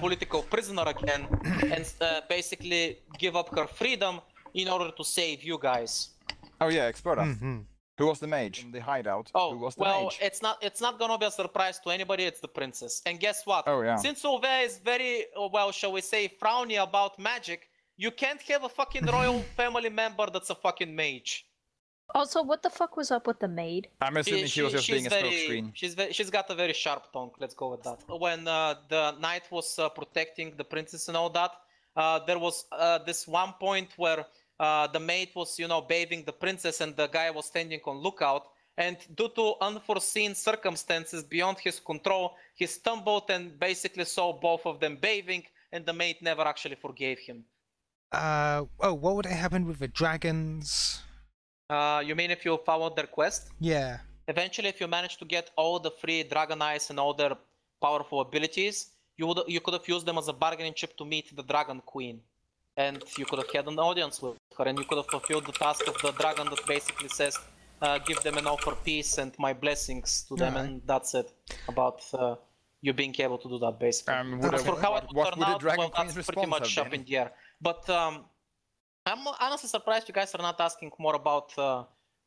political prisoner again and basically give up her freedom in order to save you guys. Oh yeah, Explora. Who was the mage in the hideout? Oh, Who was the well, mage? it's not gonna be a surprise to anybody, it's the princess. And guess what? Oh yeah. Since Ove is very, well, shall we say, frowny about magic, you can't have a fucking royal family member that's a fucking mage. Also, what the fuck was up with the maid? I'm assuming she was just being a smokescreen. She's got a very sharp tongue, let's go with that. When the knight was protecting the princess and all that, there was this one point where the maid was, you know, bathing the princess and the guy was standing on lookout. And due to unforeseen circumstances beyond his control, he stumbled and basically saw both of them bathing, and the maid never actually forgave him. Oh, what would have happened with the dragons? You mean if you followed their quest? Yeah. Eventually, if you managed to get all the free dragon eyes and all their powerful abilities, you could have used them as a bargaining chip to meet the dragon queen. And you could have had an audience with her, and you could have fulfilled the task of the dragon that basically says, give them an offer peace and my blessings to them, and that's it. About you being able to do that, basically. For how it would turn out, well, that's pretty much up in the air. But I'm honestly surprised you guys are not asking more about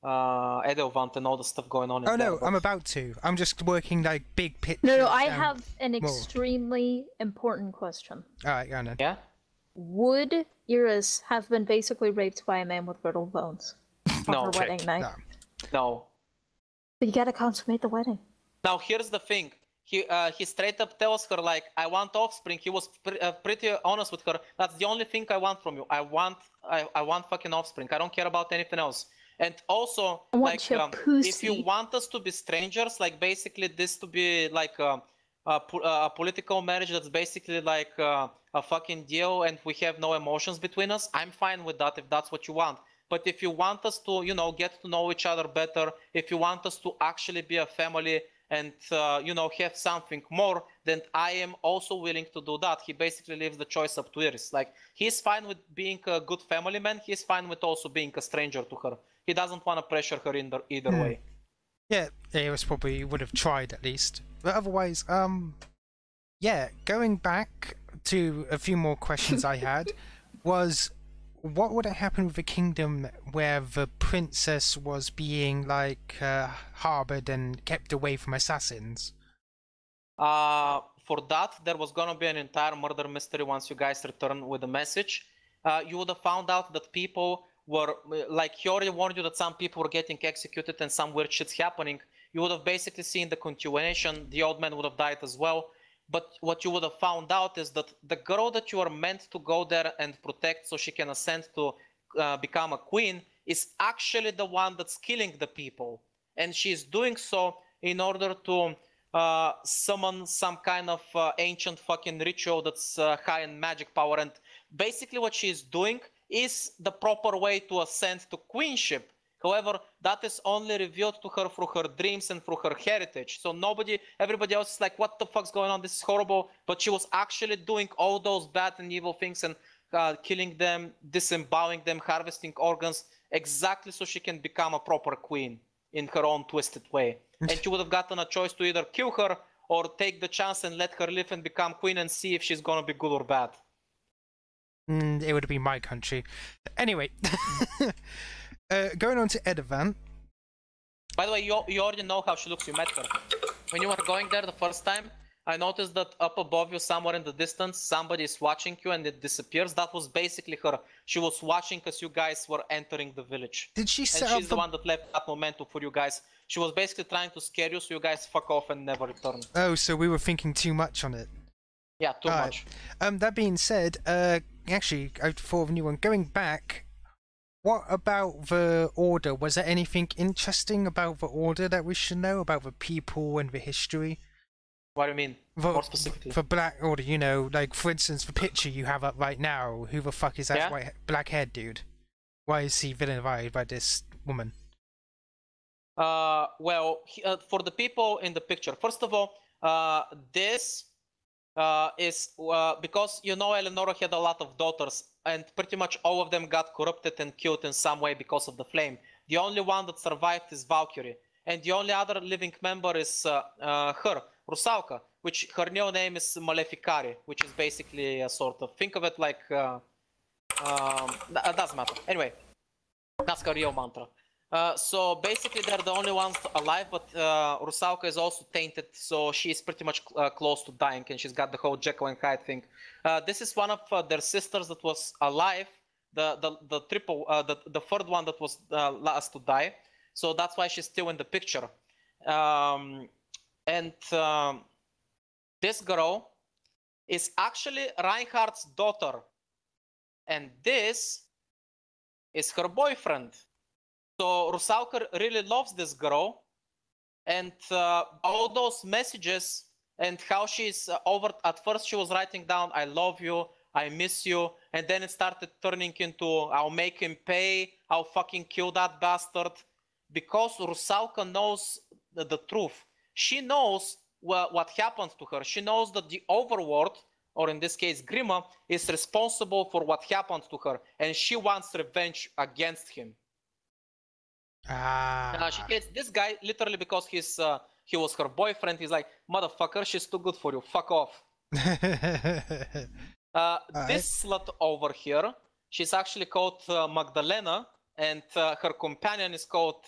Edelvant and all the stuff going on. Oh no, I'm about to. I'm just working like big picture. No, I have an extremely important question. Alright, go on then. Yeah? Would Iris have been basically raped by a man with brittle bones on No. her wedding night? No. But you gotta consummate the wedding. Now here's the thing. He straight up tells her, like, I want offspring. He was pretty honest with her. That's the only thing I want from you. I want fucking offspring. I don't care about anything else. And also, like, if you want us to be strangers, like basically this to be like a political marriage that's basically like a fucking deal and we have no emotions between us, I'm fine with that if that's what you want. But if you want us to, you know, get to know each other better, if you want us to actually be a family and, you know, have something more, then I am also willing to do that. He basically leaves the choice up to Iris. Like, he's fine with being a good family man. He's fine with also being a stranger to her. He doesn't want to pressure her in either way. Yeah, Iris probably would have tried at least. But otherwise, yeah, going back to a few more questions I had was, what would have happened with the kingdom where the princess was being, like, harbored and kept away from assassins? For that, there was gonna be an entire murder mystery once you guys return with a message. You would have found out that people were, like, he already warned you that some people were getting executed and some weird shit's happening. You would have basically seen the continuation. The old man would have died as well. But what you would have found out is that the girl that you are meant to go there and protect so she can ascend to become a queen is actually the one that's killing the people. And she's doing so in order to summon some kind of ancient fucking ritual that's high in magic power. And basically what she's doing is the proper way to ascend to queenship. However, that is only revealed to her through her dreams and through her heritage. So everybody else is like, what the fuck's going on? This is horrible. But she was actually doing all those bad and evil things and killing them, disemboweling them, harvesting organs, exactly so she can become a proper queen in her own twisted way. And she would have gotten a choice to either kill her or take the chance and let her live and become queen and see if she's gonna be good or bad. It would be my country. Anyway. Going on to Edavant. By the way, you already know how she looks. You met her. When you were going there the first time, I noticed that up above you, somewhere in the distance, somebody is watching you and it disappears. That was basically her. She was watching as you guys were entering the village. Did she set and she's the one that left that momentum for you guys. She was basically trying to scare you so you guys fuck off and never return. Oh, so we were thinking too much on it. Yeah, too much. That being said, actually, I thought of a new one. Going back, what about the Order? Was there anything interesting about the Order that we should know about the people and the history? What do you mean? More specifically? The Black Order, you know, like for instance, the picture you have up right now. Who the fuck is that black-haired dude? Why is he villainized by this woman? Well, for the people in the picture, first of all, this is because, you know, Eleonora had a lot of daughters and pretty much all of them got corrupted and killed in some way because of the flame. The only one that survived is Valkyrie, and the only other living member is her, Rusalka. which her new name is Maleficari, which is basically a sort of, think of it like, doesn't matter. Anyway, that's her real mantra. So basically they're the only ones alive, but Rusalka is also tainted, so she's pretty much close to dying, and she's got the whole Jekyll and Hyde thing. This is one of their sisters that was alive, the third one that was last to die, so that's why she's still in the picture. This girl is actually Reinhardt's daughter, and this is her boyfriend. So Rusalka really loves this girl, and all those messages and how she's at first she was writing down, I love you, I miss you, and then it started turning into, I'll make him pay, I'll fucking kill that bastard, because Rusalka knows the truth. She knows what happened to her. She knows that the overworld, or in this case Grima, is responsible for what happened to her, and she wants revenge against him. She hates this guy literally because he was her boyfriend. He's like, motherfucker, she's too good for you. Fuck off. This slut over here, she's actually called Magdalena, and her companion is called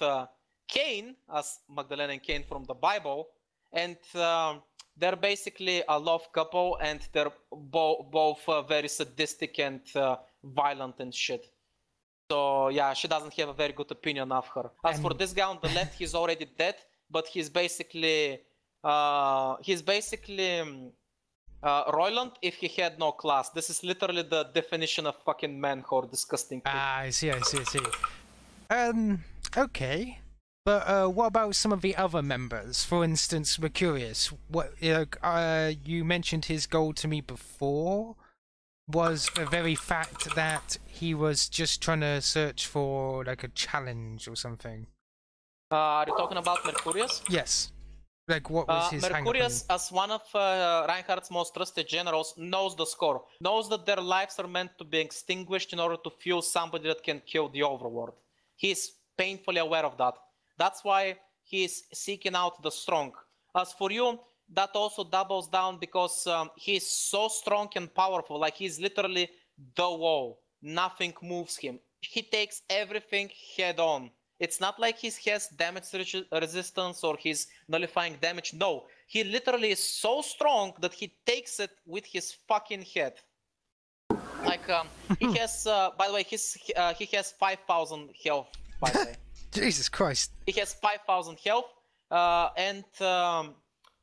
Cain, as Magdalena and Cain from the Bible. And they're basically a love couple, and they're both very sadistic and violent and shit. So yeah, she doesn't have a very good opinion of her. As for this guy on the left, he's already dead, but he's basically Roiland if he had no class. This is literally the definition of fucking man whore, disgusting. I see. Okay. But what about some of the other members? For instance, we're curious. What you mentioned his goal to me before was the very fact that he was just trying to search for like a challenge or something. Are you talking about Mercurius? Yes. Like what was his Mercurius, as one of Reinhardt's most trusted generals, knows the score. Knows that their lives are meant to be extinguished in order to fuel somebody that can kill the overworld. He's painfully aware of that. That's why he's seeking out the strong. As for you, that also doubles down because he's so strong and powerful. Like, he's literally the wall. Nothing moves him. He takes everything head on. It's not like he has damage resistance or he's nullifying damage. No, he literally is so strong that he takes it with his fucking head. Like, he has, by the way, he has 5,000 health, by the way. Jesus Christ. He has 5,000 health, and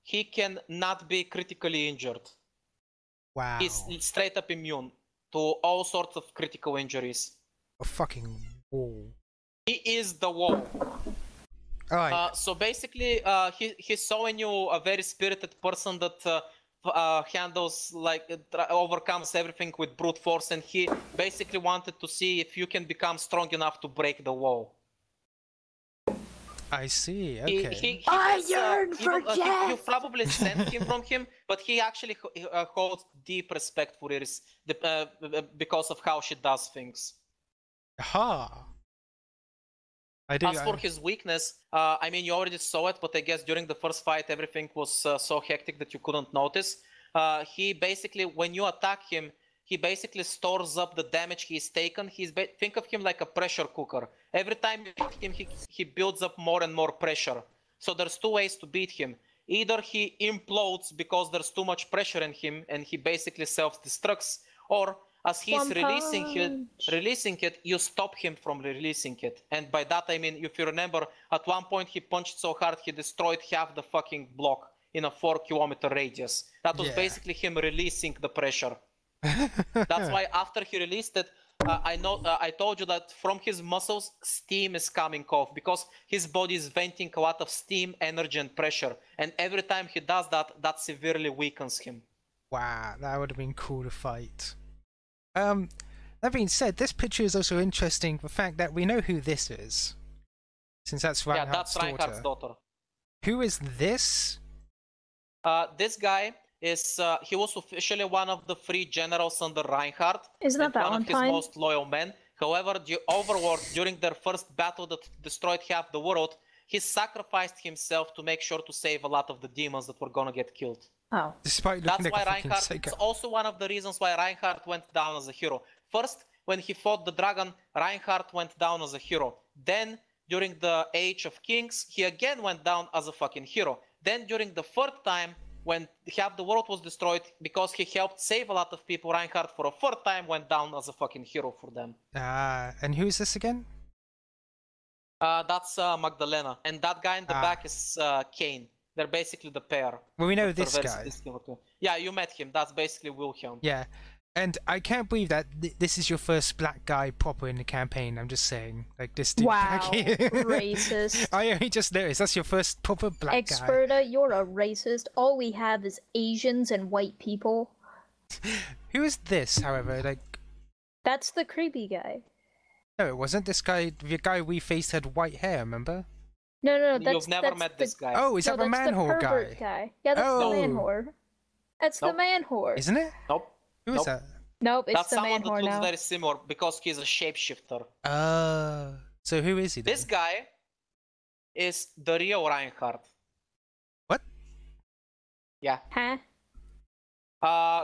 he can not be critically injured. Wow. He's straight up immune to all sorts of critical injuries. A fucking wall. He is the wall. Alright. So basically, he saw in you a very spirited person that handles, like, overcomes everything with brute force, and he basically wanted to see if you can become strong enough to break the wall. I see. Okay. I yearn for death. You probably sent him from him, but he actually holds deep respect for Iris because of how she does things. Aha. I do. As for his weakness, I mean, you already saw it, but I guess during the first fight, everything was so hectic that you couldn't notice. He basically, when you attack him, he basically stores up the damage he's taken. Think of him like a pressure cooker. Every time you hit him, he builds up more and more pressure. So there's two ways to beat him. Either he implodes because there's too much pressure in him and he basically self-destructs, or as he's releasing it, you stop him from releasing it. And by that I mean, if you remember, at one point he punched so hard he destroyed half the fucking block in a 4-kilometer radius. That was basically him releasing the pressure. That's why after he released it, I told you that from his muscles, steam is coming off because his body is venting a lot of steam, energy, and pressure. And every time he does that, that severely weakens him. Wow, that would have been cool to fight. That being said, this picture is also interesting. The fact that we know who this is, since that's Reinhardt's daughter. Yeah, that's Reinhardt's daughter. Who is this? This guy is he was officially one of the 3 generals under Reinhardt. Isn't that one of his most loyal men. However, the overworld during their first battle that destroyed half the world, he sacrificed himself to make sure to save a lot of the demons that were gonna get killed. Oh. Despite That's looking why like a fucking Reinhardt, psycho. it's also one of the reasons why Reinhardt went down as a hero. First, when he fought the dragon, Reinhardt went down as a hero. Then, during the Age of Kings, he again went down as a fucking hero. Then, during the third time, when half the world was destroyed, because he helped save a lot of people, Reinhardt for a third time went down as a fucking hero for them. And who is this again? That's Magdalena. And that guy in the back is Kane. They're basically the pair. Well, we know They're this very guy. sophisticated. Yeah, you met him. That's basically Wilhelm. Yeah. And I can't believe that this is your first black guy proper in the campaign. I'm just saying, like this dude back Wow, here. racist. I only just noticed that's your first proper black guy. Experta, you're a racist. All we have is Asians and white people. Who is this, however? Like, That's the creepy guy. no, it wasn't. This guy, the guy we faced had white hair. Remember? No, that's You've never that's met the, this guy. Oh, is that the that's man whore pervert guy? Yeah, that's Oh. the man whore. That's Nope. the man whore. Isn't it? Nope. Who is Nope. that? Nope, it's That's the someone man that whore looks now. very similar because he's a shapeshifter. So who is he then? This guy is the real Reinhardt. What? Yeah. Huh?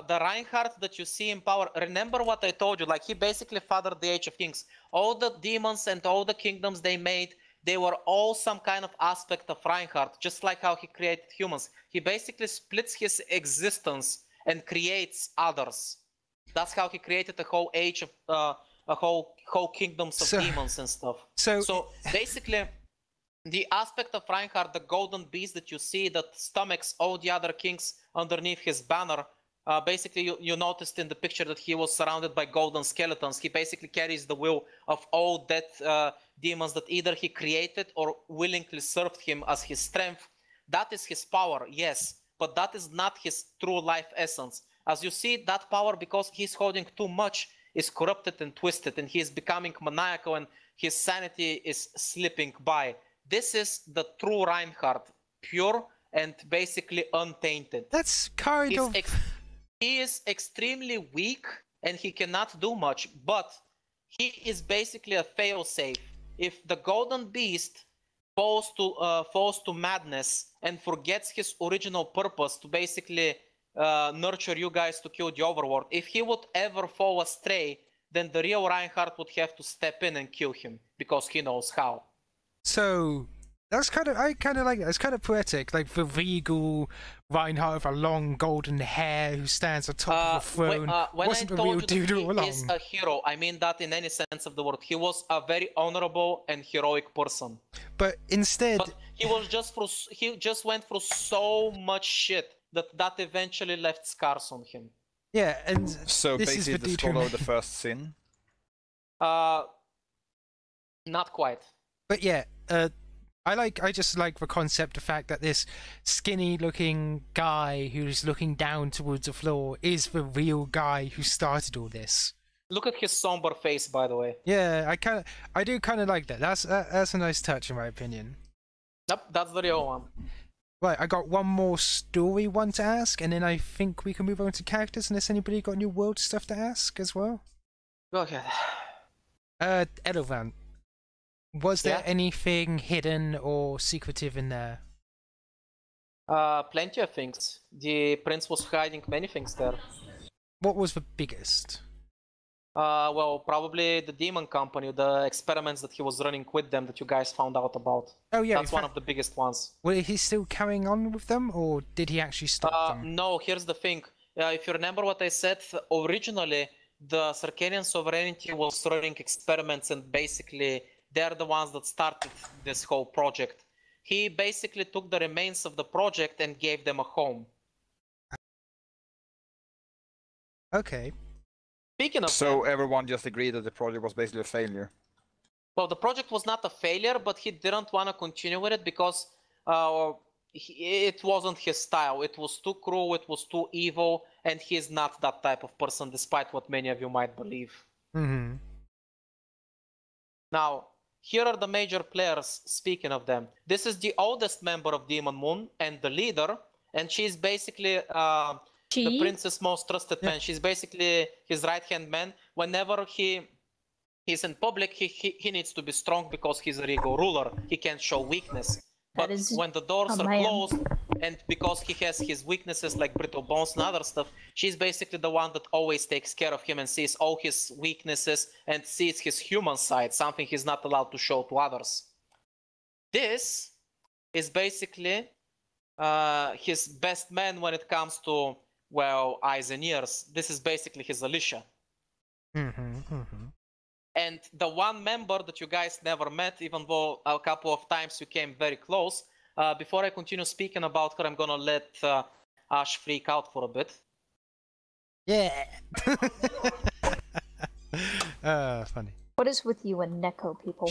The Reinhardt that you see in power, remember what I told you, like he basically fathered the Age of Kings. All the demons and all the kingdoms they made, they were all some kind of aspect of Reinhardt, just like how he created humans. He basically splits his existence and creates others. That's how he created a whole age of, a whole kingdoms of demons and stuff. So basically, the aspect of Reinhardt, the golden beast that you see that stomachs all the other kings underneath his banner, basically you noticed in the picture that he was surrounded by golden skeletons. He basically carries the will of all dead demons that either he created or willingly served him as his strength. That is his power, yes, but that is not his true life essence. As you see, that power, because he's holding too much, is corrupted and twisted, and he is becoming maniacal and his sanity is slipping by. This is the true Reinhardt, pure and basically untainted. That's kind of... He is extremely weak and he cannot do much, but he is basically a failsafe. If the golden beast falls to madness and forgets his original purpose to basically nurture you guys to kill the overworld, if he would ever fall astray, then the real Reinhardt would have to step in and kill him because he knows how. So that's I kind of like that. It's kind of poetic, like the regal Reinhardt with a long golden hair who stands atop of a throne. When wasn't I a told real you dude that all he along. is a hero, I mean that in any sense of the word. He was a very honorable and heroic person. But instead, But he just went through so much shit that eventually left scars on him. yeah, and So this is basically the the dude scholar who... of the first sin. Not quite. But yeah, I just like the concept, the fact that this skinny-looking guy who's looking down towards the floor is the real guy who started all this. Look at his somber face, by the way. Yeah, I do kind of like that. That's a nice touch, in my opinion. Yep, that's the real one. Right, I got one more story one to ask, and then I think we can move on to characters, unless anybody got new world stuff to ask as well. Go ahead. Edelvan, was there Yeah? anything hidden or secretive in there? Plenty of things. The prince was hiding many things there. What was the biggest? Well, probably the demon company, the experiments that he was running with them that you guys found out about. Oh yeah, That's one of the biggest ones. Was he still carrying on with them, or did he actually stop them? No, here's the thing. If you remember what I said, originally the Circadian Sovereignty was running experiments and basically they're the ones that started this whole project. He basically took the remains of the project and gave them a home. Okay. Speaking of So everyone just agreed that the project was basically a failure. well, the project was not a failure, but he didn't want to continue with it because it wasn't his style. It was too cruel, it was too evil, and he's not that type of person, despite what many of you might believe. Mm-hmm. Now, here are the major players, speaking of them. This is the oldest member of Demon Moon and the leader, and she's basically the prince's most trusted man. She's basically his right-hand man. Whenever he he's in public, he needs to be strong because he's a Rigo ruler. He can't show weakness. But when the doors are closed, and because he has his weaknesses like brittle bones and other stuff, she's basically the one that always takes care of him and sees all his weaknesses and sees his human side, something he's not allowed to show to others. This is basically his best man when it comes to, well, eyes and ears. This is basically his Alicia. And the one member that you guys never met, even though a couple of times you came very close, before I continue speaking about her, I'm gonna let Ash freak out for a bit. Yeah. Funny. What is with you and Neko people?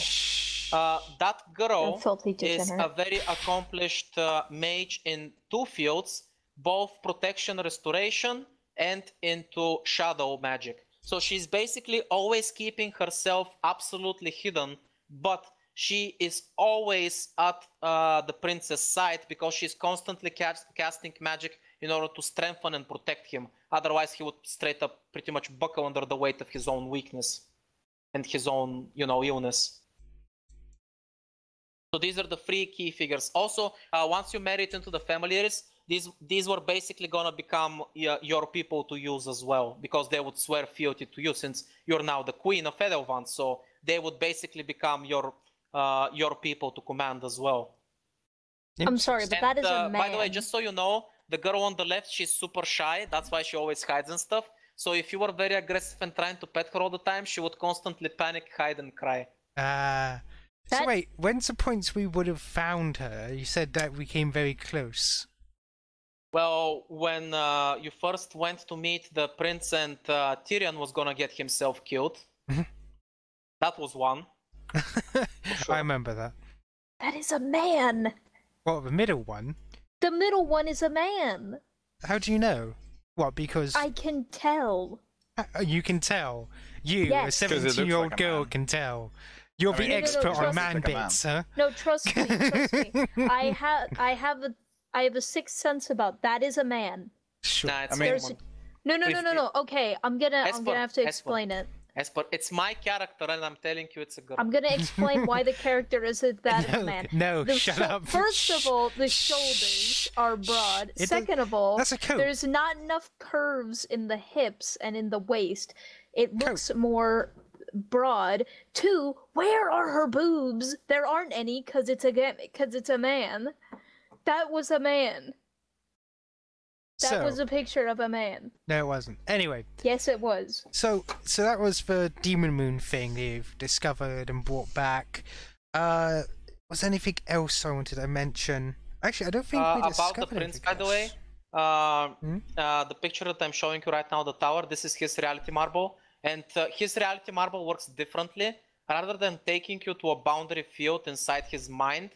That girl Filthy is a degenerate. very accomplished mage in two fields, both protection restoration and into shadow magic. So she's basically always keeping herself absolutely hidden, but she is always at the prince's side because she's constantly casting magic in order to strengthen and protect him. Otherwise, he would straight up pretty much buckle under the weight of his own weakness and his own, illness. So these are the three key figures. Also, once you marry it into the familiars, these were basically gonna become your people to use as well, because they would swear fealty to you since you're now the queen of Edelwand. So they would basically become your people to command as well. I'm sorry, but that is a man. By the way, just so you know, the girl on the left, she's super shy. That's why she always hides and stuff. So if you were very aggressive and trying to pet her all the time, she would constantly panic, hide, and cry. So wait, when's the points we would have found her? You said that we came very close. Well, when you first went to meet the prince and Tyrion was gonna get himself killed. That was one. Sure. I remember that. That is a man! What, the middle one? The middle one is a man! How do you know? What, because... I can tell. You can tell. You, Yes. a 17-year-old like a girl, man. can tell. You're the expert on man bits, huh? No, trust me, trust me. I have a sixth sense about that is a man. Sure. Nah, it's There's no. Okay, I'm gonna have to explain it. It's my character, and I'm telling you, it's a girl. I'm gonna explain why the character isn't that of a man. No, shut up. First of all, the shoulders are broad. Second of all, that's a coat. there's not enough curves in the hips and in the waist. It looks more broad. Two, where are her boobs? There aren't any because it's a man. That was a man. That was a picture of a man. No, it wasn't. Anyway. Yes, it was. So that was the Demon Moon thing you've discovered and brought back. Was there anything else I wanted to mention? Actually, I don't think we discovered about the prince, by the else. way. The picture that I'm showing you right now, the tower, this is his reality marble. And his reality marble works differently. Rather than taking you to a boundary field inside his mind,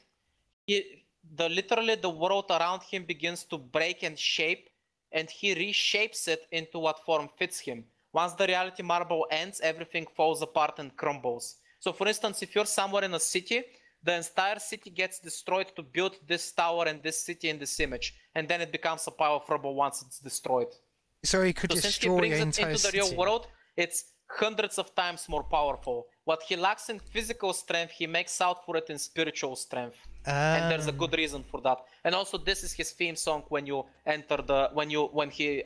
literally the world around him begins to break and shape, and he reshapes it into what form fits him. Once the reality marble ends, everything falls apart and crumbles. So for instance, if you're somewhere in a city, the entire city gets destroyed to build this tower and this city in this image, and then it becomes a pile of rubble once it's destroyed. So he could So since he destroy brings your it entire into the city. real world, it's hundreds of times more powerful. What he lacks in physical strength, he makes out for it in spiritual strength. And there's a good reason for that. And also, this is his theme song when you enter when he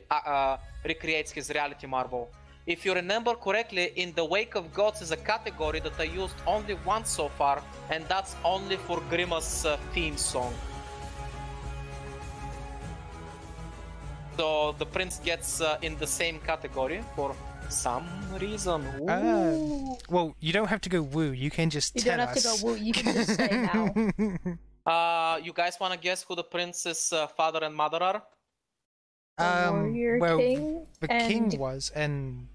recreates his reality marble. If you remember correctly, in the Wake of Gods is a category that I used only once so far, and that's only for Grima's theme song. So the prince gets in the same category for some reason. Well, you don't have to go woo. You can just You tell don't have to us. go woo. You can just say now. You guys want to guess who the prince's father and mother are? Warrior well, King the and... king was, and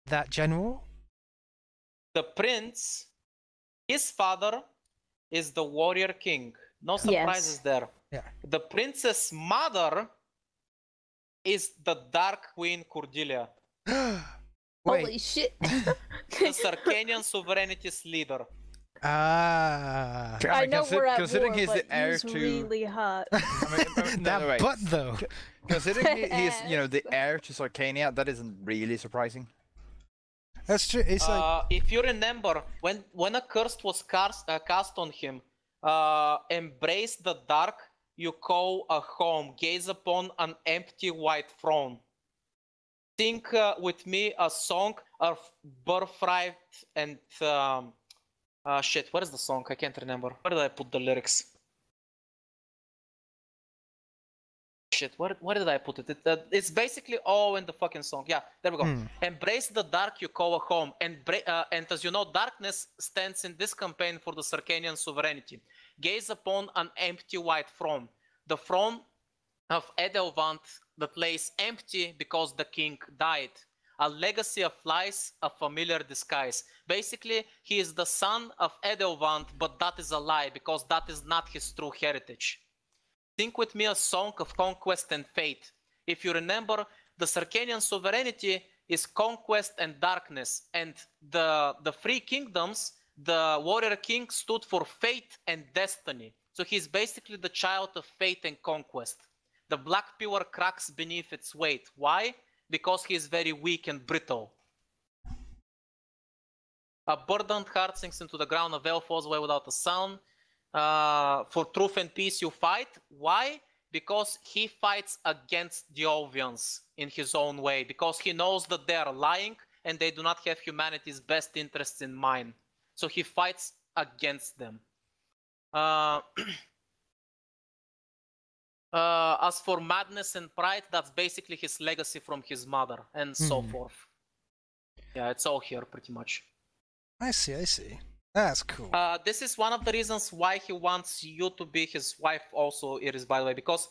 that general. The prince, his father, is the warrior king. No surprises there. Yeah. The princess mother is the Dark Queen Cordelia. Holy Wait. shit. The Sarkanian sovereignty's leader. I know we're at considering war, he's but the heir he's to really hot. That wait. butt though. Considering he's the heir to Sarkania, that isn't really surprising. That's true. It's like If you remember, when a curse was cast on him, embrace the dark, you call a home, gaze upon an empty white throne. Think with me a song of birthright and shit. What is the song? I can't remember. Where did I put the lyrics? Shit, where did I put it? It's basically all in the fucking song. Yeah, there we go. Embrace the dark you call a home. And as you know, darkness stands in this campaign for the Sarkanian sovereignty. Gaze upon an empty white throne. The throne of Edelwant that lays empty because the king died. A legacy of lies, a familiar disguise. Basically, he is the son of Edelwant, but that is a lie because that is not his true heritage. Think with me a song of conquest and fate. If you remember, the Sarkanian sovereignty is conquest and darkness, and the three kingdoms, the warrior king stood for fate and destiny. So he's basically the child of fate and conquest. The black pillar cracks beneath its weight. Why? Because he is very weak and brittle. A burdened heart sinks into the ground, a veil falls away without a sound. For truth and peace you fight. Why? Because he fights against the Ovians in his own way. Because he knows that they are lying and they do not have humanity's best interests in mind. So he fights against them. As for madness and pride, that's basically his legacy from his mother and so forth. Yeah, it's all here pretty much. I see. That's cool. This is one of the reasons why he wants you to be his wife also, Iris, by the way, because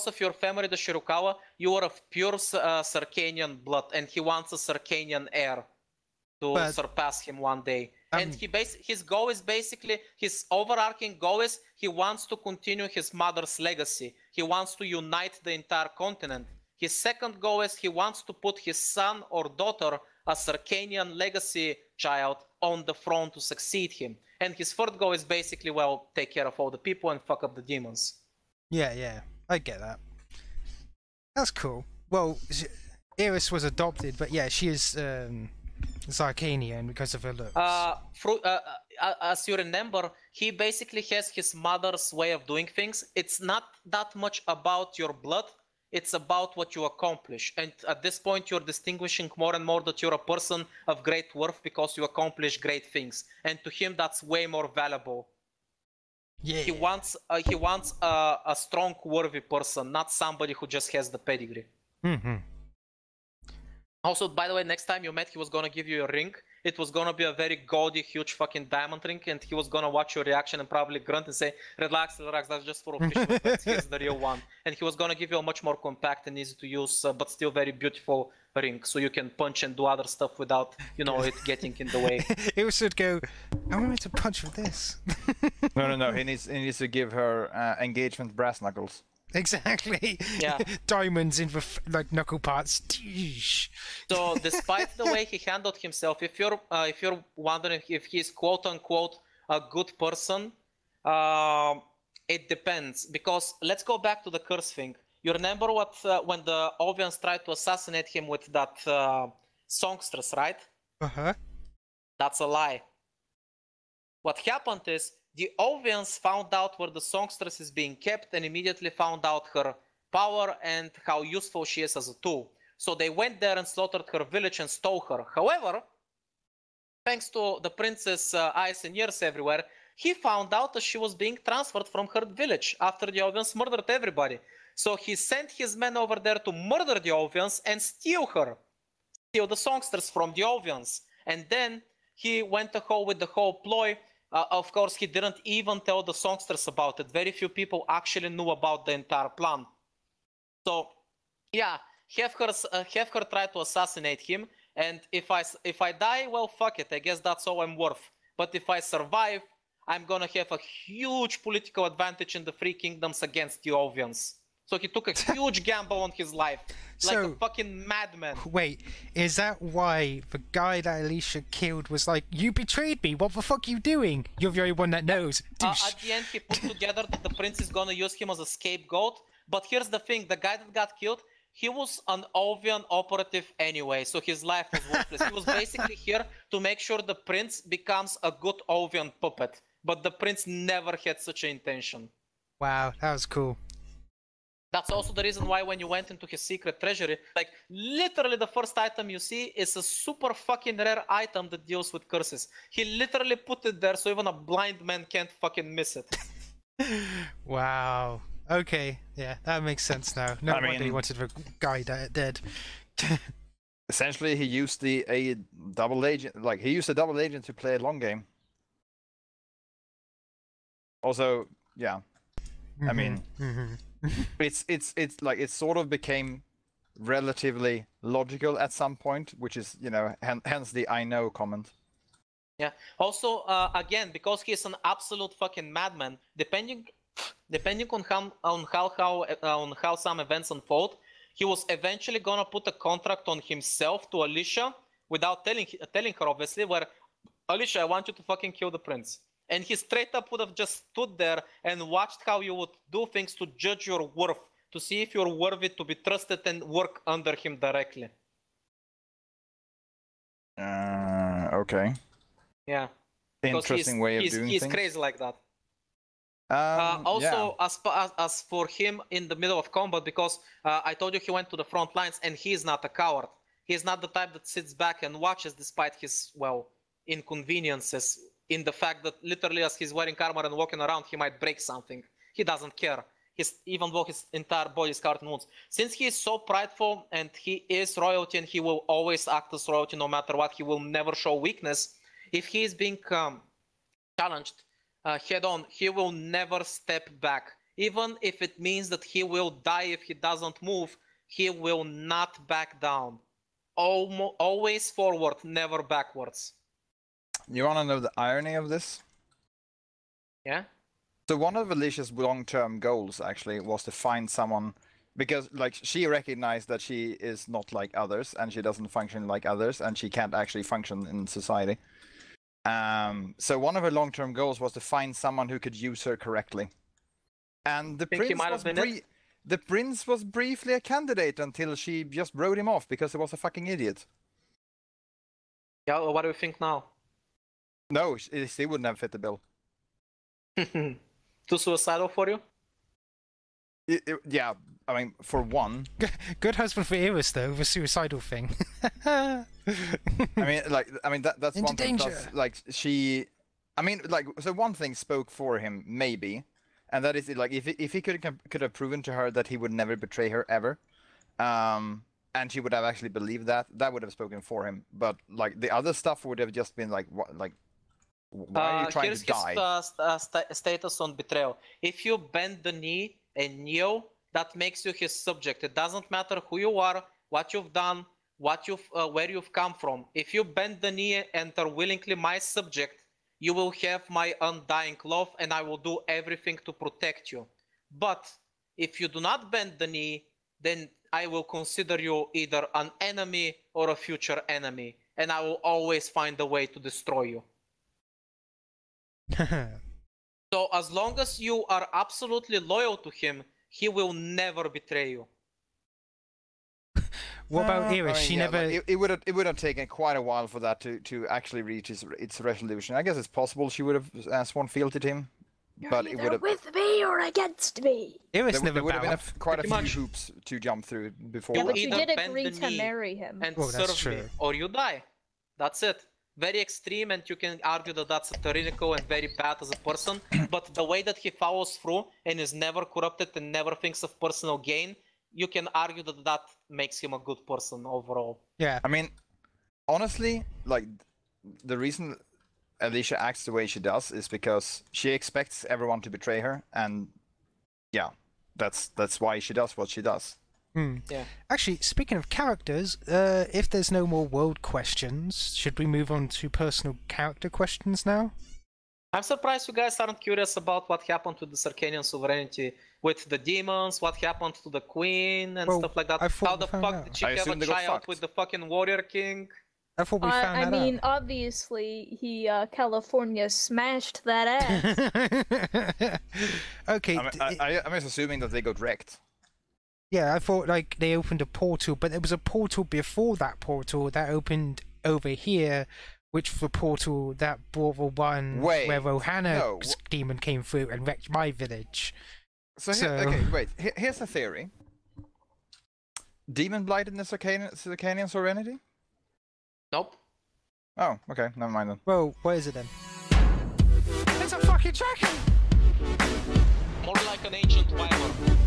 of your family, the Shirokawa, you are of pure Sarkanian blood, and he wants a Sarkanian heir to surpass him one day. And his goal is basically, his overarching goal is he wants to continue his mother's legacy. He wants to unite the entire continent. His second goal is he wants to put his son or daughter, a Sarkanian legacy child, on the throne to succeed him. And his third goal is basically, well, take care of all the people and fuck up the demons. Yeah, I get that. That's cool. Well, Iris was adopted, but yeah, she is Sarkanian because of her looks. As you remember, he basically has his mother's way of doing things. It's not that much about your blood. It's about what you accomplish. And at this point, you're distinguishing more and more that you're a person of great worth because you accomplish great things. And to him, that's way more valuable. Yeah. He wants a strong, worthy person, not somebody who just has the pedigree. Also, by the way, next time you met, he was gonna give you a ring. It was gonna be a very gaudy, huge fucking diamond ring, and he was gonna watch your reaction and probably grunt and say, relax, that's just for official effects, here's the real one. And he was gonna give you a much more compact and easy to use, but still very beautiful ring, so you can punch and do other stuff without, you know, it getting in the way. It should go, I want to punch with this. No, he needs to give her engagement brass knuckles. Exactly. Yeah. Diamonds in like knuckle parts. So, despite the way he handled himself, if you're wondering if he's quote unquote a good person, it depends. Because let's go back to the curse thing. You remember what when the Ovians tried to assassinate him with that songstress, right? That's a lie. What happened is, the Ovians found out where the songstress is being kept and immediately found out her power and how useful she is as a tool. So they went there and slaughtered her village and stole her. However, thanks to the prince's eyes and ears everywhere, he found out that she was being transferred from her village after the Ovians murdered everybody. So he sent his men over there to murder the Ovians and steal the songstress from the Ovians. And then he went with the whole ploy. Of course, he didn't even tell the songstress about it. Very few people actually knew about the entire plan. So, yeah, have her try to assassinate him. And if I die, well, fuck it. I guess that's all I'm worth. But if I survive, I'm gonna have a huge political advantage in the Three Kingdoms against the Ovians. So he took a huge gamble on his life, like a fucking madman. Wait, is that why the guy that Alicia killed was like, you betrayed me, what the fuck are you doing? You're the only one that knows. At the end, he put together that the prince is gonna use him as a scapegoat. But here's the thing, the guy that got killed, he was an Ovian operative anyway, so his life was worthless. He was basically here to make sure the prince becomes a good Ovian puppet, but the prince never had such an intention. Wow, that was cool. That's also the reason why when you went into his secret treasury, like literally the first item you see is a super fucking rare item that deals with curses. He literally put it there so even a blind man can't fucking miss it. Wow. Okay, yeah, that makes sense now. No wonder he mean, wanted a guy dead. essentially, he used a double agent, like he used a double agent to play a long game. Also, yeah, I mean, it's like it sort of became relatively logical at some point, which is, you know, hence the "I know" comment. Yeah. Also, again, because he's an absolute fucking madman, depending on how some events unfold, he was eventually gonna put a contract on himself to Alicia without telling her, obviously, where, Alicia, I want you to fucking kill the prince. And he straight up would have just stood there and watched how you would do things to judge your worth, to see if you're worthy to be trusted and work under him directly. Okay. Yeah. Interesting way of doing he's things. crazy like that. Yeah. Also, as for him in the middle of combat, because I told you he went to the front lines, and he's not a coward. He's not the type that sits back and watches despite his, well, inconveniences, in the fact that literally as he's wearing armor and walking around, he might break something. He doesn't care. Even though his entire body is covered in wounds. Since he is so prideful and he is royalty and he will always act as royalty no matter what, he will never show weakness. If he is being challenged head on, he will never step back. Even if it means that he will die if he doesn't move, he will not back down. Always forward, never backwards. You want to know the irony of this? Yeah? So one of Alicia's long-term goals actually was to find someone, because like she recognized that she is not like others and she doesn't function like others and she can't actually function in society. So one of her long-term goals was to find someone who could use her correctly. And the prince was briefly a candidate until she just wrote him off because he was a fucking idiot. Yeah, what do you think now? No, he wouldn't have fit the bill. Too suicidal for you? Yeah, I mean, for one. Good husband for Iris, though, the suicidal thing. I mean, that's Into one thing. danger. Plus, like so one thing spoke for him, maybe, and that is like if he could have proven to her that he would never betray her ever, and she would have actually believed that would have spoken for him. But like the other stuff would have just been like, what, like, why are you trying to die? Here's his status on betrayal. If you bend the knee and kneel, that makes you his subject. It doesn't matter who you are, what you've done, where you've come from. If you bend the knee and are willingly my subject, you will have my undying love, and I will do everything to protect you. But if you do not bend the knee, then I will consider you either an enemy or a future enemy, and I will always find a way to destroy you. So as long as you are absolutely loyal to him, he will never betray you. What about Iris? She never. Like, it would have taken quite a while for that to actually reach its resolution. I guess it's possible she would have sworn fealty to him, but it would have with me or against me. Iris there never would have been bowed. quite a Pretty few much. hoops to jump through before. Yeah, But that. you either did bend agree the to knee marry him. and Well, that's serve me, true. or you die. That's it. Very extreme, and you can argue that that's tyrannical and very bad as a person, but the way that he follows through and is never corrupted and never thinks of personal gain, you can argue that that makes him a good person overall. Yeah. I mean, honestly, like the reason Alicia acts the way she does is because she expects everyone to betray her, and yeah, that's why she does what she does. Yeah. Actually, speaking of characters, if there's no more world questions, should we move on to personal character questions now? I'm surprised you guys aren't curious about what happened to the Sarkanian sovereignty with the demons, what happened to the queen and Well, stuff like that. I thought How we the found fuck out. did she I have assume a they got child fucked. with the fucking warrior king? I thought we found I that mean, out. obviously, he California smashed that ass. Okay. I'm just assuming that they got wrecked. Yeah, I thought like they opened a portal, but there was a portal before that portal that opened over here, which was the portal that brought the one Wait, where Rohanna's no. demon came through and wrecked my village. So, okay, wait. Here's the theory. Demon blighted in Circanian Serenity? Nope. Oh, okay, never mind then. Well, what is it then? It's a fucking dragon! More like an ancient wyvern.